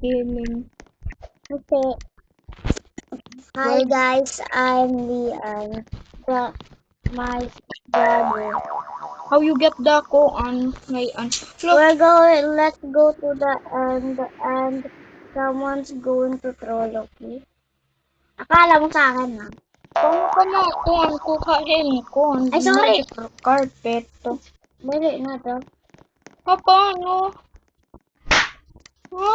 Gaming. Okay. Hi guys, I'm Lian. My brother. How you get the koan ngayon? Look, Let's go to the end and someone's going to troll, okay? Akala mo sa akin na. paano ka na koan kuhain koan Ay, sorry! magic carpet to? Dali na to. Paano? Ha?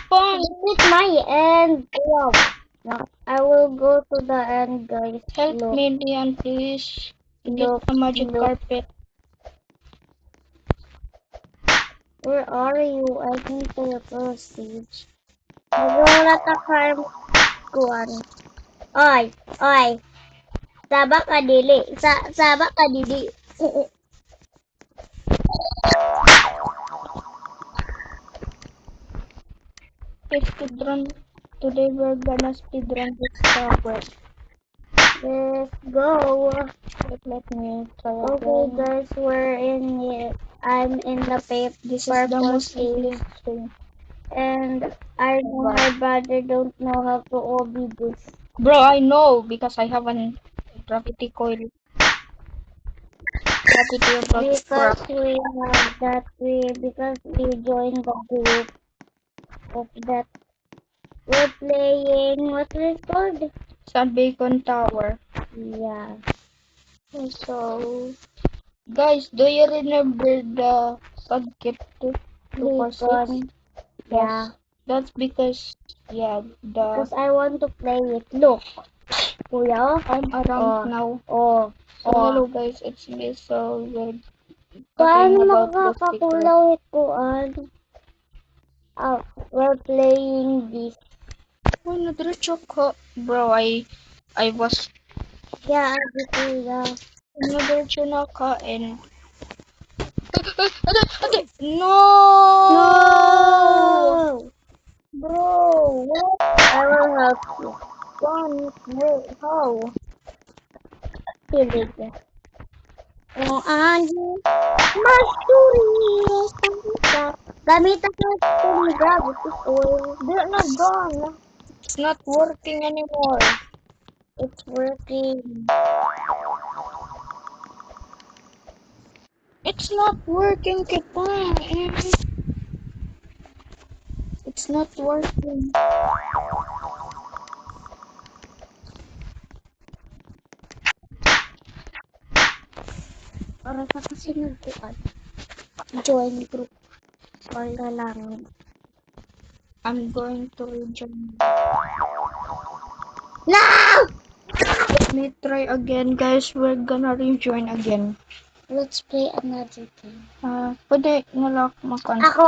Paano? This is my end. Wow. No, I will go to the end, guys. Help Look, me, Lian, please. Get look, a magic look. carpet. Where are you? I think to the first stage. Wala ta farm kuan. Oy, oy. Saba ka dili. Saba ka dili. Speedrun. Today we're gonna speedrun this tower. Let's go. Let me try Okay, again. guys, we're in it. I'm in the This is the purple most stage, easiest thing. and I know my brother don't know how to obey this. Bro, I know because I have an gravity coil. Gravity of Because we have that because we joined the group of that. We're playing, what's it called? Sand Bacon Tower. Yeah. So, guys, do you remember the Sandkit 246? Beacon. Yeah. Yes. That's because, yeah, Because I want to play it. Look. Kuya. I'm around Oh. now. Oh. So, hello guys, it's me. So, we're Paano talking about the secret. makakakulaw ito? We're playing this. Oh, nadiretso ko. Bro, I was, Yeah, kuya. nadiretso na ka and... No! No! Bro, what? I will help you. How? Kilig. Oh, Masuri! Gamit ako ito grab. They're not gone. It's not working anymore. It's working. It's not working, kita. It's not working. Para sa kasunod ko join group. Or lang. I'm going to rejoin. No! Let me try again, guys. We're gonna rejoin again. Let's play another game. Pwede nalak makan. Ako